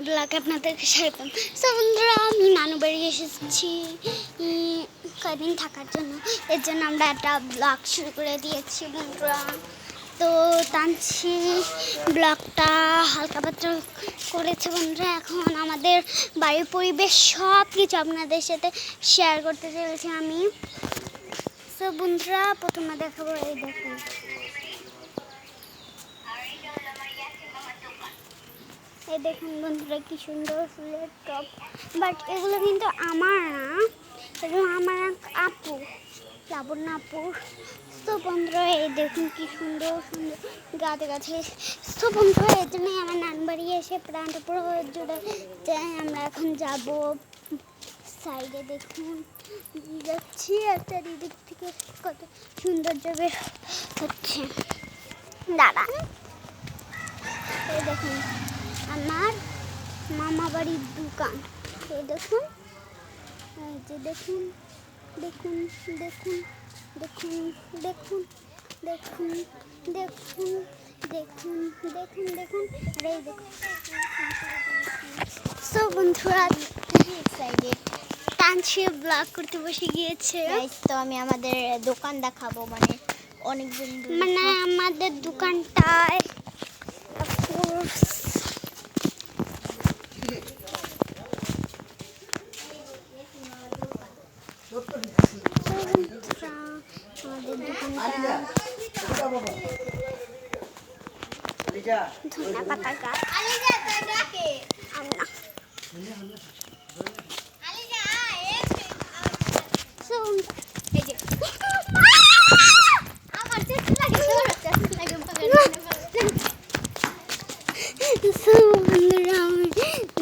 ব্লগে আপনাদেরকে স্বাগতম। সো বন্ধুরা, আমি নানু বাড়ি এসেছি কদিন থাকার জন্য। এর জন্য আমরা একটা ব্লগ শুরু করে দিয়েছি বন্ধুরা। তো টানছি ব্লগটা হালকা পাতলা করেছে বন্ধুরা। এখন আমাদের বাড়ির পরিবেশ সব কিছু আপনাদের সাথে শেয়ার করতে চলেছি আমি। সো বন্ধুরা, প্রথমে দেখাবো, এই দেখুন, এই দেখুন বন্ধুরা কি সুন্দর ফুলের টপ। বাট এগুলো কিন্তু আমার না, এগুলো আমার এক আপু, লাবণ্য আপুর। তো বন্ধুরা এই দেখুন কি সুন্দর সুন্দর গাছে গাছে। তো বন্ধুরা এই জন্যই আমার নান বাড়ি এসে প্রাণটা পুরো জুড়ে যাই। আমরা এখন যাব সাইডে, দেখুন যাচ্ছি, আর চারিদিক থেকে কত সৌন্দর্য বের হচ্ছে। দাঁড়ান, এই দেখুন আমার মামা বাড়ির দোকান। এই দেখুন, এই যে দেখুন দেখুন দেখুন দেখুন দেখুন দেখুন দেখুন দেখুন দেখুন দেখুন আর এই দেখুন। সো বন্ধুরা, এক্সাইটেড, টানছি ব্লগ করতে বসে গিয়েছে। তো আমি আমাদের দোকান দেখাবো, মানে অনেকদিন মানে আমাদের দোকানটায় ধনিয়া পাতা গাছ।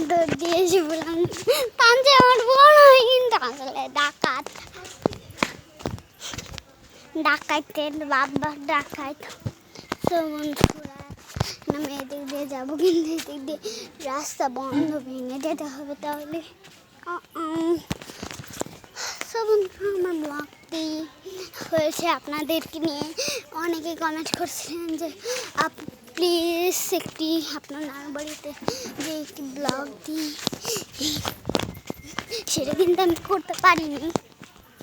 দৌড় দিয়ে এসে বললাম পাঞ্চে আমার বড় হয়, কিন্তু আসলে ডাকাত, ডাকাইতের বাবা ডাকাইত। তো বন্ধুরা, আমি এদিক দিয়ে যাবো, কিন্তু এদিক দিয়ে রাস্তা বন্ধ, ভেঙে যেতে হবে তাহলে। তো বন্ধুরা, আমার ব্লগটি হয়েছে আপনাদেরকে নিয়ে। অনেকে কমেন্ট করছিলেন যে প্লিজ একটি আপনার নানু বাড়িতে যে একটি ব্লগ দিই, সেটা কিন্তু আমি করতে পারিনি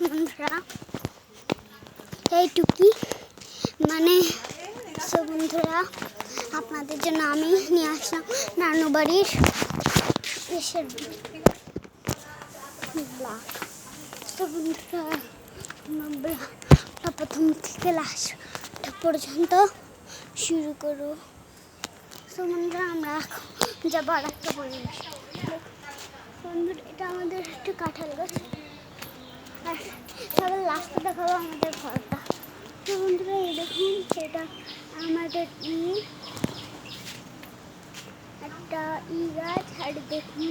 বন্ধুরা, এইটুকুই মানে। সো বন্ধুরা, আপনাদের জন্য আমি নিয়ে আসলাম নানু বাড়ির এসের ব্লগ। তো বন্ধুরা, ব্লগটা প্রথম থেকে লাস্টটা পর্যন্ত শুরু করো। তো বন্ধুরা, আমরা যাবো আর একটা পরিবেশ। বন্ধুরা, এটা আমাদের একটা কাঁঠাল গাছ, আর সবার লাস্টে দেখাবো আমাদের ঘরটা। তো বন্ধুরা, এই দেখুন, এটা আমাদের একটা গাছ, আর দেখুন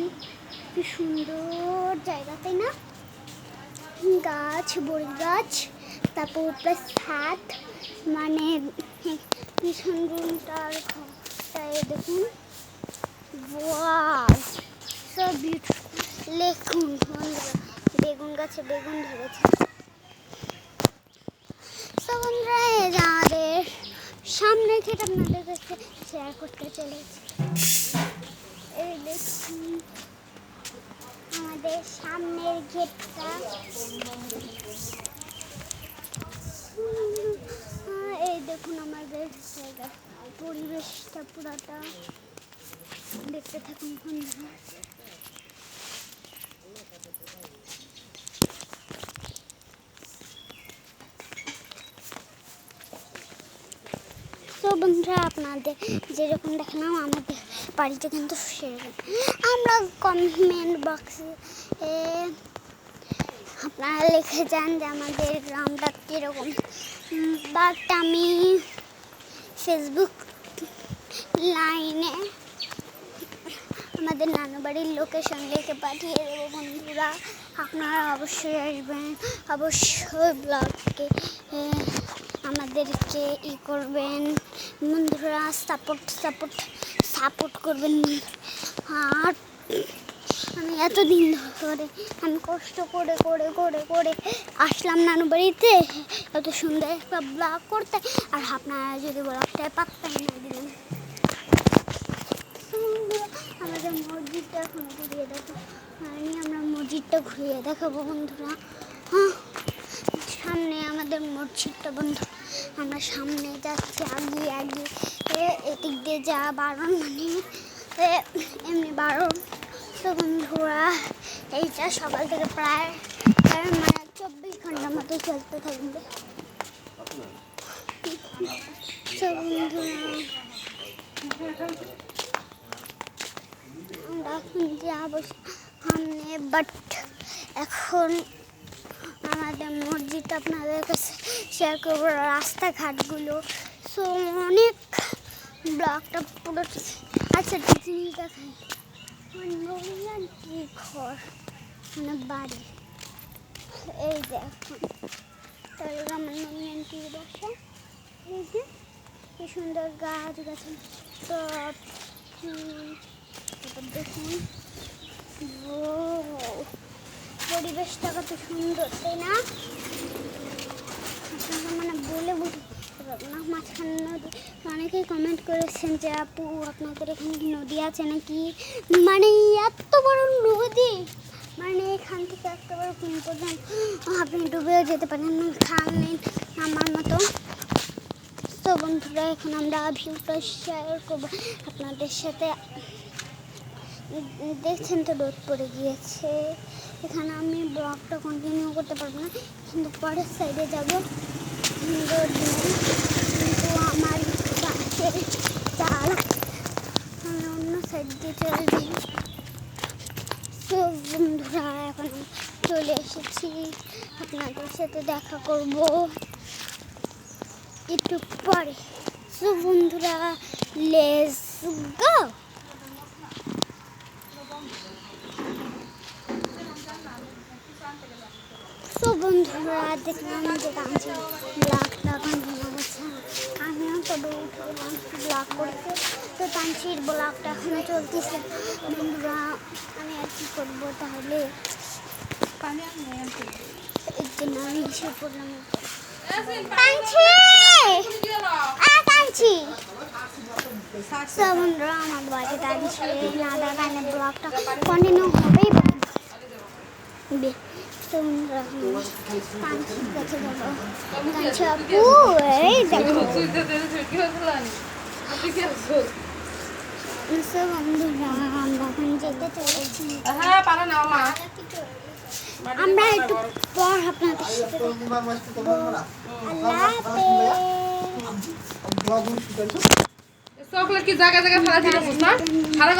কি সুন্দর জায়গা, তাই না? গাছ, বড়ি গাছ, তারপর প্লাস ছাদ, মানে পিছন রুমটার ঘরটায় দেখুন, ওয়াও সো বিউটিফুল। দেখুন বন্ধুরা, বেগুন গাছে বেগুন ধরেছে। তো বন্ধুরা, এই যে আমাদের সামনে থেকে আপনাদের কাছে শেয়ার করতে চলেছি। এই দেখুন আমাদের সামনের গেটটা। এই দেখুন আমাদের জায়গার পরিবেশটা পুরাটা, দেখতে থাকুন বন্ধুরা। তো বন্ধুরা, আপনাদের যেরকম দেখালাম আমাদের বাড়িটা কিন্তু সেরকম। আমরা কমেন্ট বক্সে আপনারা লিখে যান যে আমাদের গ্রামটা কীরকম। বাট আমি ফেসবুক লাইনে আমাদের নানু বাড়ির লোকেশন লিখে পাঠিয়ে দেবো বন্ধুরা। আপনারা অবশ্যই আসবেন, অবশ্যই ব্লগকে আমাদেরকে করবেন বন্ধুরা, সাপোর্ট করবেন। আর আমি এতদিন ধরে আমি কষ্ট করে করে করে করে আসলাম নানু বাড়িতে এত সুন্দর একটা ব্লগ করতে, আর আপনারা যদি ব্লগটায় পাত্তাই না দিলেন। আমাদের আমাদের মসজিদটা এখন ঘুরিয়ে দেখো, আমরা মসজিদটা ঘুরিয়ে দেখাবো বন্ধুরা। হ্যাঁ, সামনে আমাদের মসজিদটা বন্ধু, আমরা সামনে যাচ্ছি আগিয়ে আগিয়ে। এদিক দিয়ে যা বারণ মানে এমনি বারণ। তো বন্ধুরা এইটা সকাল থেকে প্রায় মানে 24 ঘন্টার মতো চলতে থাকবে। তো বন্ধুরা আমরা এখন যাবো সামনে, বাট এখন আমাদের মসজিদটা আপনাদের কাছে শেয়ার করবো, রাস্তাঘাটগুলো। সো অনেক ব্লগটা পুরো আচ্ছা জিনিস দেখাই, ঘর মানে বাড়ি। এই দেখুন তাহলে আমার নমিয়ানটির বাসা। এই যে কি সুন্দর গাছ গাছের টপ। তারপর দেখুন পরিবেশটা কত সুন্দর, তাই না? আপনারা মানে বলে বুঝতে পারবো না। মাঝখানে নদী, অনেকেই কমেন্ট করেছেন যে আপু আপনাদের এখানে কি নদী আছে নাকি, মানে এত বড় নদী, মানে এখান থেকে একেবারে কোন পর্যন্ত আপনি ডুবেও যেতে পারেন, খাল নেই আমার মতো। তো বন্ধুরা এখন আমরা ভিউটা শেয়ার করবো আপনাদের সাথে। দেখছেন তো রোদ পড়ে গিয়েছে, এখানে আমি ব্লগটা কন্টিনিউ করতে পারবো না, কিন্তু পরের সাইডে যাবো। রোদ নেই কিন্তু আমার গাছের চাল, আমি অন্য সাইড দিয়ে চলে যাই। তো বন্ধুরা এখন চলে এসেছি, আপনাদের সাথে দেখা করব একটু পরে। তো বন্ধুরা লেটস গো। তো বন্ধুরা দেখলাম যে কাঞ্চি ব্লগটা কন্টিনিউ করছে, আমিও তবে উঠে গেলাম ব্লগ করতে। তো কাঞ্চির ব্লগটা এখনো চলতেছে বন্ধুরা, আমি আর কি করবো তাহলে, এই জন্য আমি এসে পড়লাম। তো বন্ধুরা আমার বাড়িতে আছে না দাঁড়ালে ব্লগটা কন্টিনিউ হবেই। তো বন্ধুরা কাঞ্চির কাছে যাবো, কাঞ্চি আপু এই দেখো। তো বন্ধুরা আমরা এখন যেতে চলেছি, আমরা একটু পর আপনাদের সাথে দেখবো। আল্লাহ হাফেজ। চকলেট কি জায়গা জায়গা ফেলা দিয়েছিস না? সারা